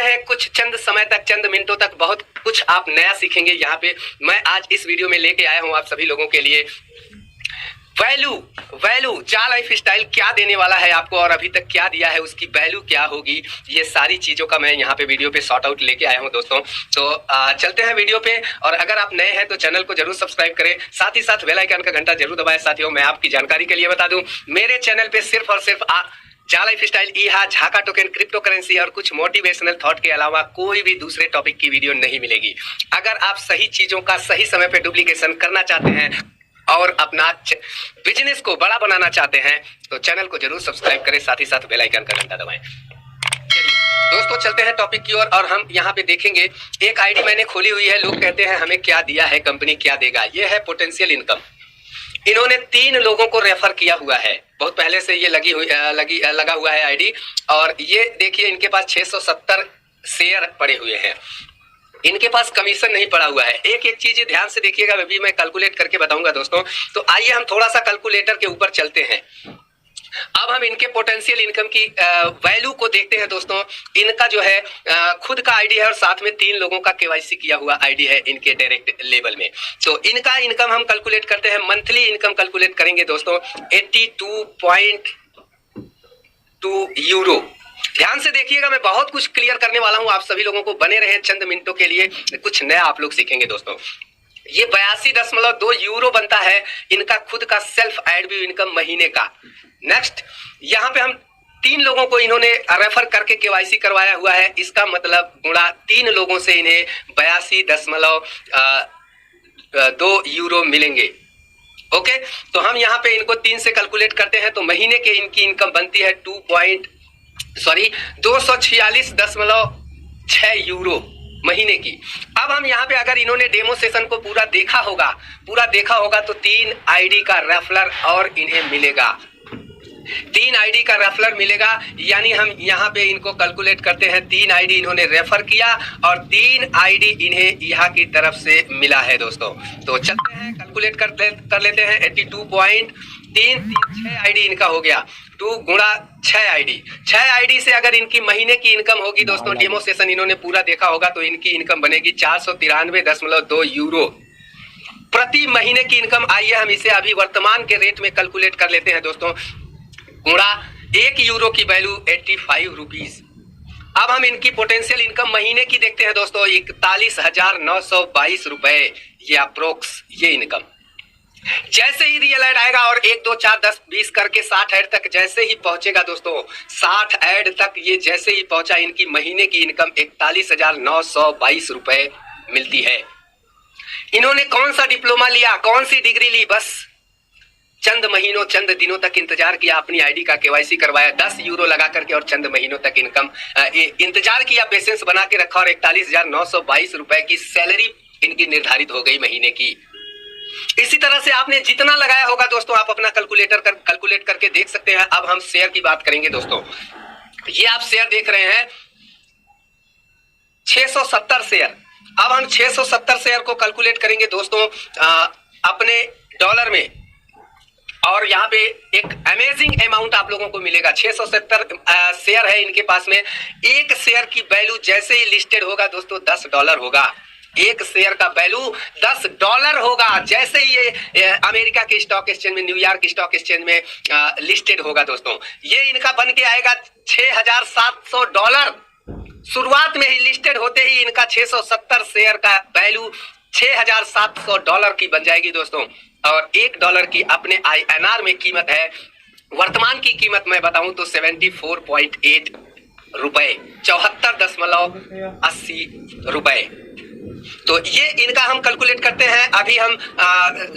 हैं कुछ चंद समय तक, चंद मिनटों तक बहुत कुछ आप नया सीखेंगे। यहाँ पे मैं आज इस वीडियो में लेके आया हूँ आप सभी लोगों के लिए वैल्यू जा लाइफ स्टाइल क्या देने वाला है आपको और अभी तक क्या दिया है, उसकी वैल्यू क्या होगी, ये सारी चीजों का मैं यहाँ पे वीडियो पे शॉर्ट आउट लेके आया हूँ दोस्तों। तो चलते हैं वीडियो पे। और अगर आप नए हैं तो चैनल को जरूर सब्सक्राइब करें, साथ ही साथ बेल आइकन का घंटा जरूर दबाएं। साथियों, मैं आपकी जानकारी के लिए बता दूं, मेरे चैनल पे सिर्फ और सिर्फ जा लाइफ स्टाइल, ईहा, झाका टोकन, क्रिप्टो करेंसी और कुछ मोटिवेशनल थॉट के अलावा कोई भी दूसरे टॉपिक की वीडियो नहीं मिलेगी। अगर आप सही चीजों का सही समय पे डुप्लीकेशन करना चाहते हैं और अपना बिजनेस को बड़ा बनाना चाहते हैं तो चैनल को जरूर सब्सक्राइब करें, साथ ही साथ बेल आइकन का घंटा दबाएं। चलिए दोस्तों, चलते हैं टॉपिक की ओर और हम यहाँ पे देखेंगे एक आईडी मैंने खोली हुई है। लोग कहते हैं हमें क्या दिया है, कंपनी क्या देगा। ये है पोटेंशियल इनकम। इन्होंने 3 लोगों को रेफर किया हुआ है, बहुत पहले से ये लगा हुआ है आईडी। और ये देखिए, इनके पास 670 शेयर पड़े हुए हैं, इनके पास कमीशन नहीं पड़ा हुआ है। एक एक चीज ध्यान से देखिएगा, अभी मैं कैलकुलेट करके बताऊंगा दोस्तों। तो आइए हम थोड़ा सा कैलकुलेटर के ऊपर चलते हैं। अब हम इनके पोटेंशियल इनकम की वैल्यू को देखते हैं दोस्तों। इनका जो है खुद का आईडी है और साथ में 3 लोगों का केवाईसी किया हुआ आईडी है इनके डायरेक्ट लेवल में। तो इनका इनकम हम कैलकुलेट करते हैं, मंथली इनकम कैलकुलेट करेंगे दोस्तों, 82.2 यूरो। ध्यान से देखिएगा, मैं बहुत कुछ क्लियर करने वाला हूं आप सभी लोगों को, बने रहे चंद मिनटों के लिए, कुछ नया आप लोग सीखेंगे दोस्तों। ये 82.2 यूरो बनता है इनका खुद का सेल्फ एडव्यू इनकम महीने का। नेक्स्ट, यहाँ पे हम 3 लोगों को इन्होंने रेफर करके केवाईसी करवाया हुआ है, इसका मतलब गुणा 3 लोगों से इन्हें 82.2 यूरो मिलेंगे। ओके, तो हम यहाँ पे इनको 3 से कैलकुलेट करते हैं तो महीने के इनकी इनकम बनती है 246.6 यूरो महीने की। अब हम यहाँ पे अगर इन्होंने डेमो सेशन को पूरा देखा होगा तो 3 आईडी का रेफरल और इन्हें मिलेगा, 3 आईडी का रेफरल मिलेगा। यानी हम यहाँ पे इनको कैलकुलेट करते हैं, 3 आईडी इन्होंने रेफर किया और 3 आईडी इन्हें यहाँ की तरफ से मिला है दोस्तों। तो चलते हैं कैलकुलेट कर लेते हैं। 82.336 आईडी इनका हो गया, 2 गुणा 6 आईडी। 6 आईडी से अगर इनकी महीने की इनकम होगी दोस्तों, डेमो सेशन इन्होंने पूरा देखा होगा तो इनकी इनकम बनेगी 493.2 यूरो प्रति महीने की इनकम। आइए हम इसे अभी वर्तमान के रेट में कैलकुलेट कर लेते हैं दोस्तों। गुणा 1 यूरो की वैल्यू 85 रुपीज। अब हम इनकी पोटेंशियल इनकम महीने की देखते हैं दोस्तों, 41,922 रुपए ये अप्रोक्स ये इनकम। जैसे ही रियल ऐड आएगा और 1 2 4 10 20 करके 60 ऐड तक जैसे ही पहुंचेगा दोस्तों, 60 ऐड तक ये जैसे ही पहुंचा, इनकी महीने की इनकम 41,922 रुपए मिलती है। इन्होंने कौन सा डिप्लोमा लिया, कौन सी डिग्री ली, बस चंद महीनों चंद दिनों तक इंतजार किया, अपनी आईडी का केवाईसी करवाया 10 यूरो लगा करके और चंद महीनों तक इनकम इंतजार किया, पेशेंस बना के रखा और 41,922 रुपए की सैलरी इनकी निर्धारित हो गई महीने की। इसी तरह से आपने जितना लगाया होगा दोस्तों, आप अपना कैलकुलेट करके देख सकते हैं। अब हम शेयर की बात करेंगे दोस्तों। ये आप शेयर देख रहे हैं 670 शेयर। अब हम 670 शेयर को कैलकुलेट करेंगे दोस्तों अपने डॉलर में, और यहाँ पे एक अमेजिंग अमाउंट आप लोगों को मिलेगा। 670 शेयर है इनके पास में। एक शेयर की वैल्यू जैसे ही लिस्टेड होगा दोस्तों $10 होगा। एक शेयर का वैल्यू $10 होगा जैसे ही ये अमेरिका के स्टॉक एक्सचेंज में, न्यूयॉर्क स्टॉक एक्सचेंज में लिस्टेड होगा दोस्तों। ये इनका बन के आएगा $6,700। शुरुआत में ही लिस्टेड होते ही इनका 670 शेयर का वैल्यू $6,700 की बन जाएगी दोस्तों। और $1 की अपने INR में कीमत है, वर्तमान की कीमत मैं बताऊं तो 74.8 रुपए, 74.80 रुपए। तो ये इनका हम कैलकुलेट करते हैं। अभी हम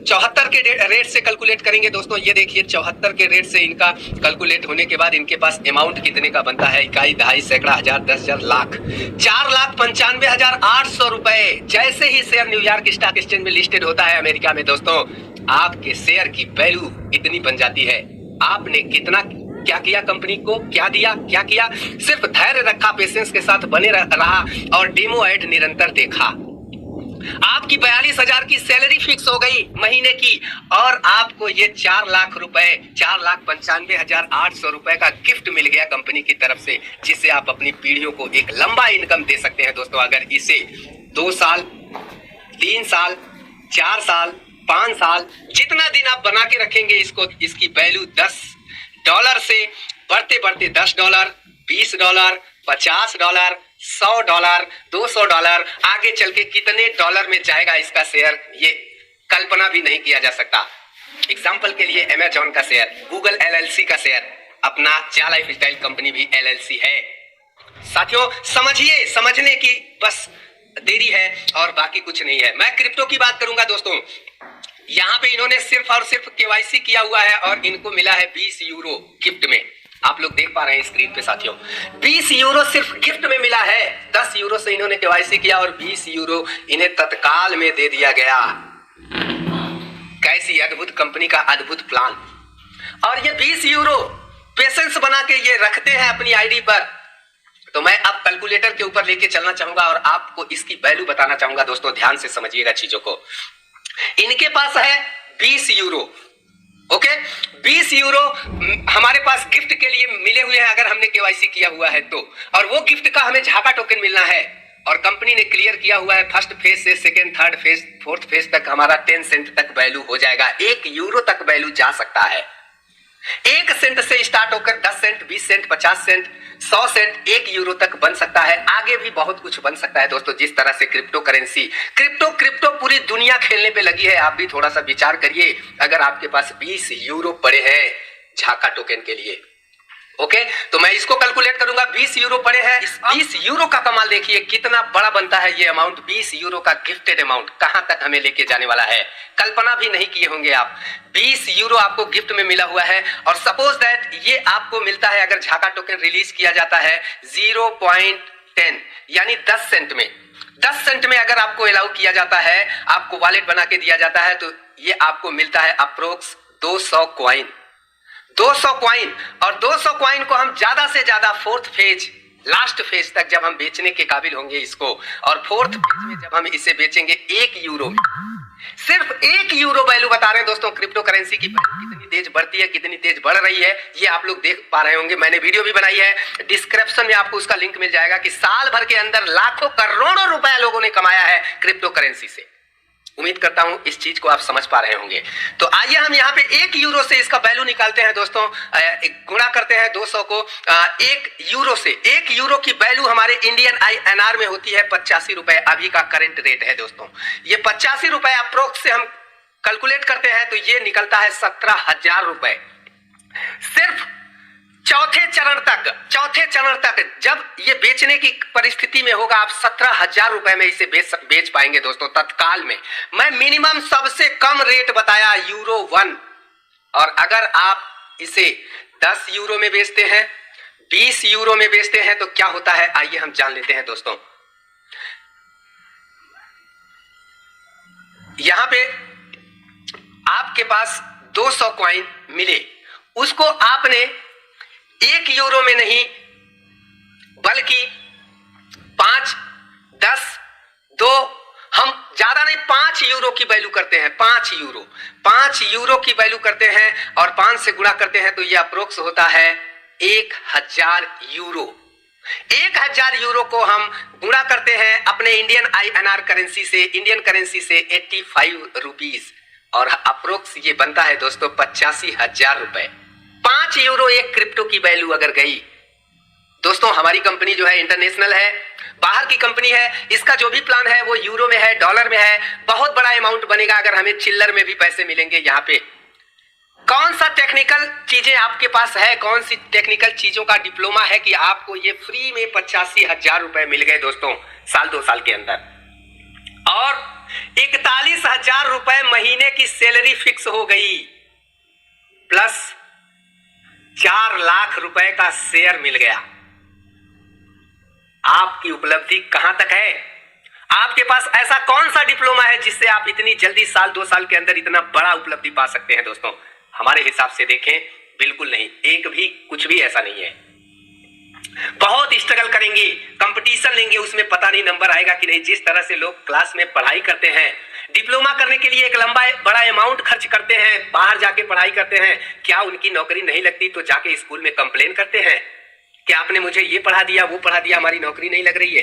74 के रेट से कैलकुलेट करेंगे दोस्तों। ये देखिए 74 के रेट से इनका कैलकुलेट होने के बाद इनके पास अमाउंट कितने का बनता है, इकाई, दहाई, सैकड़ा, हजार, 10,000, लाख, 4,95,800 रुपए। जैसे ही शेयर न्यूयॉर्क स्टॉक एक्सचेंज में लिस्टेड होता है अमेरिका में दोस्तों, आपके शेयर की वैल्यू इतनी बन जाती है। आपने कितना क्या किया, कंपनी को क्या दिया, क्या किया, सिर्फ धैर्य रखा, पेशेंस के साथ बने रहा और डेमो ऐड निरंतर देखा। आपकी 42,000 की सैलरी फिक्स हो गई महीने की, और आपको ये 4 लाख रुपए, 4,95,800 रुपए का गिफ्ट मिल गया कंपनी की तरफ से, जिससे आप अपनी पीढ़ियों को एक लंबा इनकम दे सकते हैं दोस्तों। अगर इसे 2 साल, 3 साल, 4 साल, 5 साल, जितना दिन आप बना के रखेंगे इसको, इसकी वैल्यू $10 से बढ़ते बढ़ते $10, $20, $50, $100, $200, आगे चल के कितने डॉलर में जाएगा इसका शेयर, ये कल्पना भी नहीं किया जा सकता। एग्जाम्पल के लिए अमेजॉन का शेयर, गूगल LLC का शेयर, अपना जा लाइफ स्टाइल कंपनी भी LLC है। साथियों समझिए, समझने की बस देरी है और बाकी कुछ नहीं है। मैं क्रिप्टो की बात करूंगा दोस्तों। यहाँ पे इन्होंने सिर्फ और सिर्फ KYC किया हुआ है और इनको मिला है 20 यूरो गिफ्ट में। आप लोग देख पा रहे हैं स्क्रीन पे साथियों, 20 यूरो सिर्फ गिफ्ट में मिला है। 10 यूरो से इन्होंने KYC किया और 20 यूरो इन्हें तत्काल में दे दिया गया। कैसी अद्भुत कंपनी का अद्भुत प्लान। और ये 20 यूरो पेशेंस बना के ये रखते हैं अपनी आईडी पर। तो मैं अब कैलकुलेटर के ऊपर लेके चलना चाहूंगा और आपको इसकी वैल्यू बताना चाहूंगा दोस्तों। ध्यान से समझिएगा चीजों को। इनके पास है 20 यूरो, ओके, 20 यूरो हमारे पास गिफ्ट के लिए मिले हुए हैं अगर हमने KYC किया हुआ है तो, और वो गिफ्ट का हमें झाका टोकन मिलना है। और कंपनी ने क्लियर किया हुआ है, फर्स्ट फेज से second, third phase, fourth phase तक हमारा 10 सेंट तक वैल्यू हो जाएगा। 1 यूरो तक वैल्यू जा सकता है। 1 सेंट से स्टार्ट होकर 10 cent, 20 cent, 50 cent, 100 cent, 1 euro तक बन सकता है। आगे भी बहुत कुछ बन सकता है दोस्तों। जिस तरह से क्रिप्टो करेंसी, क्रिप्टो पूरी दुनिया खेलने पे लगी है। आप भी थोड़ा सा विचार करिए, अगर आपके पास 20 यूरो पड़े हैं झाका टोकन के लिए, ओके, तो मैं इसको कैलकुलेट करूंगा। 20 यूरो पड़े हैं, 20 यूरो का कमाल देखिए कितना बड़ा बनता है ये अमाउंट। 20 यूरो का गिफ्टेड अमाउंट कहां तक हमें लेके जाने वाला है, कल्पना भी नहीं किए होंगे आप। 20 यूरो आपको गिफ्ट में मिला हुआ है और सपोज दैट ये आपको मिलता है, अगर झाका टोकन रिलीज किया जाता है 0.10 यानी 10 सेंट में, 10 सेंट में अगर आपको अलाउ किया जाता है, आपको वॉलेट बना के दिया जाता है, तो ये आपको मिलता है अप्रोक्स 200 कॉइन, 200 कॉइन। और 200 कॉइन को हम ज्यादा से ज्यादा फोर्थ फेज, लास्ट फेज तक जब हम बेचने के काबिल होंगे इसको, और फोर्थ फेज में जब हम इसे बेचेंगे 1 यूरो में, सिर्फ 1 यूरो वैल्यू बता रहे हैं दोस्तों क्रिप्टो करेंसी की। कितनी तेज बढ़ती है, कितनी तेज बढ़ रही है, ये आप लोग देख पा रहे होंगे। मैंने वीडियो भी बनाई है, डिस्क्रिप्शन में आपको उसका लिंक मिल जाएगा, कि साल भर के अंदर लाखों करोड़ों रुपया लोगों ने कमाया है क्रिप्टो करेंसी से। उम्मीद करता हूं इस चीज को आप समझ पा रहे होंगे। तो आइए हम यहाँ पे 1 यूरो से इसका वैल्यू निकालते हैं दोस्तों। गुणा करते हैं 200 को 1 यूरो से। 1 यूरो की वैल्यू हमारे इंडियन INR में होती है 85 रुपए, अभी का करंट रेट है दोस्तों। ये 85 रुपए अप्रोक्स से हम कैलकुलेट करते हैं तो ये निकलता है 17,000 रुपए। सिर्फ चौथे चरण तक जब ये बेचने की परिस्थिति में होगा, आप 17,000 रुपए में इसे बेच पाएंगे दोस्तों तत्काल में। मैं मिनिमम सबसे कम रेट बताया यूरो 1, और अगर आप इसे 10 यूरो में बेचते हैं, 20 यूरो में बेचते हैं तो क्या होता है, आइए हम जान लेते हैं दोस्तों। यहां पे आपके पास 200 कॉइन मिले, उसको आपने 1 यूरो में नहीं बल्कि 5, 10, 2, हम ज्यादा नहीं 5 यूरो की वैल्यू करते हैं। 5 यूरो की वैल्यू करते हैं और 5 से गुणा करते हैं तो यह अप्रोक्स होता है 1000 यूरो। 1000 यूरो को हम गुणा करते हैं अपने इंडियन INR करेंसी से, इंडियन करेंसी से 85 रुपीज, और अप्रोक्स ये बनता है दोस्तों 85,000 रुपए। 5 यूरो एक क्रिप्टो की वैल्यू अगर गई दोस्तों। हमारी कंपनी जो है इंटरनेशनल है, बाहर की कंपनी है, इसका जो भी प्लान है वो यूरो में है, डॉलर में है। बहुत बड़ा अमाउंट बनेगा अगर हमें चिल्लर में भी पैसे मिलेंगे। यहाँ पे कौन सा टेक्निकल चीजें आपके पास है, कौन सी टेक्निकल चीजों का डिप्लोमा है कि आपको ये फ्री में 85,000 रुपए मिल गए दोस्तों साल 2 साल के अंदर। और 41,000 रुपए महीने की सैलरी फिक्स हो गई, प्लस 4 लाख रुपए का शेयर मिल गया। आपकी उपलब्धि कहां तक है? आपके पास ऐसा कौन सा डिप्लोमा है जिससे आप इतनी जल्दी साल 2 साल के अंदर इतना बड़ा उपलब्धि पा सकते हैं दोस्तों? हमारे हिसाब से देखें बिल्कुल नहीं, एक भी कुछ भी ऐसा नहीं है। बहुत स्ट्रगल करेंगे, कंपटीशन लेंगे, उसमें पता नहीं नंबर आएगा कि नहीं। जिस तरह से लोग क्लास में पढ़ाई करते हैं, डिप्लोमा करने के लिए एक लंबा बड़ा अमाउंट खर्च करते हैं, बाहर जाके पढ़ाई करते हैं, क्या उनकी नौकरी नहीं लगती तो जाके स्कूल में कंप्लेन करते हैं कि आपने मुझे ये पढ़ा दिया, वो पढ़ा दिया, हमारी नौकरी नहीं लग रही है।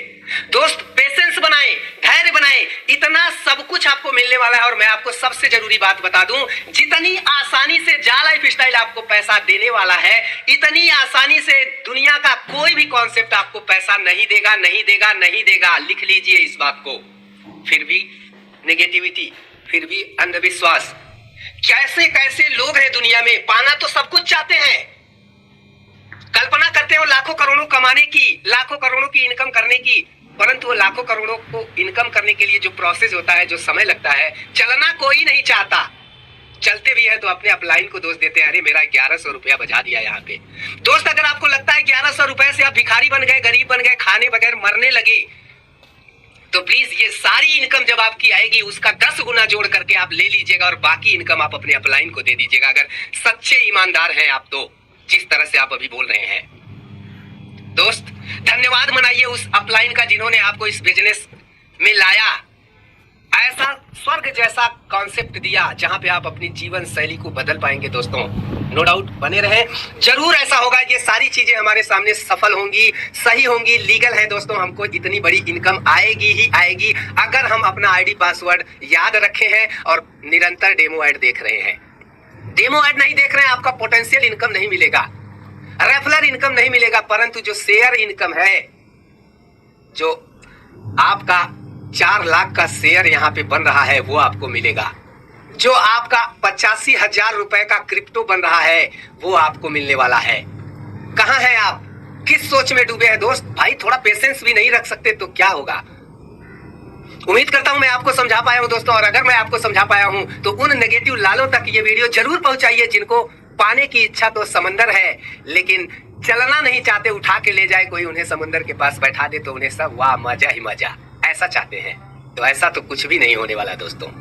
दोस्त, पेशेंस बनाएं, धैर्य बनाएं, इतना सब कुछ आपको मिलने वाला है। और मैं आपको सबसे जरूरी बात बता दूं, जितनी आसानी से जा लाइफ स्टाइल आपको पैसा देने वाला है, इतनी आसानी से दुनिया का कोई भी कॉन्सेप्ट आपको पैसा नहीं देगा, नहीं देगा, नहीं देगा। लिख लीजिए इस बात को। फिर भी नेगेटिविटी, फिर भी अंधविश्वास, कैसे कैसे लोग हैं दुनिया में। पाना तो सब कुछ चाहते हैं, कल्पना करते हो लाखों करोड़ों कमाने की, लाखों करोड़ों की इनकम करने की, परंतु वो लाखों करोड़ों को इनकम करने के लिए जो प्रोसेस होता है, जो समय लगता है, चलना कोई नहीं चाहता। चलते भी है तो अपने अपलाइन को दोष देते हैं, अरे मेरा 1100 रुपया बचा दिया यहाँ पे। दोस्त, अगर आपको लगता है 1100 रुपए से आप भिखारी बन गए, गरीब बन गए, खाने बगैर मरने लगे, तो प्लीज ये सारी इनकम जब आपकी आएगी उसका 10 गुना जोड़ करके आप ले लीजिएगा और बाकी इनकम आप अपने अपलाइन को दे दीजिएगा, अगर सच्चे ईमानदार हैं आप तो, जिस तरह से आप अभी बोल रहे हैं। दोस्त, धन्यवाद मनाइए उस अपलाइन का जिन्होंने आपको इस बिजनेस में लाया, ऐसा स्वर्ग जैसा कॉन्सेप्ट दिया जहां पे आप अपनी जीवन शैली को बदल पाएंगे। दोस्तों, नो डाउट बने रहें, जरूर ऐसा होगा। ये सारी चीजें हमारे सामने सफल होंगी, सही होंगी, लीगल है। दोस्तों, हमको इतनी बड़ी इनकम आएगी ही आएगी अगर हम अपना आईडी पासवर्ड याद रखे हैं और निरंतर डेमो ऐड देख रहे हैं। डेमो ऐड नहीं देख रहे हैं, आपका पोटेंशियल इनकम नहीं मिलेगा, रेफरल इनकम नहीं मिलेगा, परंतु जो शेयर इनकम है, जो आपका 4 लाख का शेयर यहाँ पे बन रहा है, वो आपको मिलेगा। जो आपका 85,000 रुपए का क्रिप्टो बन रहा है, वो आपको मिलने वाला है। कहाँ है आप? किस सोच में डूबे हैं दोस्त? भाई, थोड़ा पेशेंस भी नहीं रख सकते तो क्या होगा? उम्मीद करता हूं मैं आपको समझा पाया हूं दोस्तों, और अगर मैं आपको समझा पाया हूं तो उन नेगेटिव लालों तक ये वीडियो जरूर पहुंचाइए जिनको पाने की इच्छा तो समंदर है, लेकिन चलना नहीं चाहते। उठा के ले जाए कोई उन्हें समुद्र के पास बैठा दे तो उन्हें सब वाह मजा ही मजा, ऐसा चाहते हैं। तो ऐसा तो कुछ भी नहीं होने वाला दोस्तों।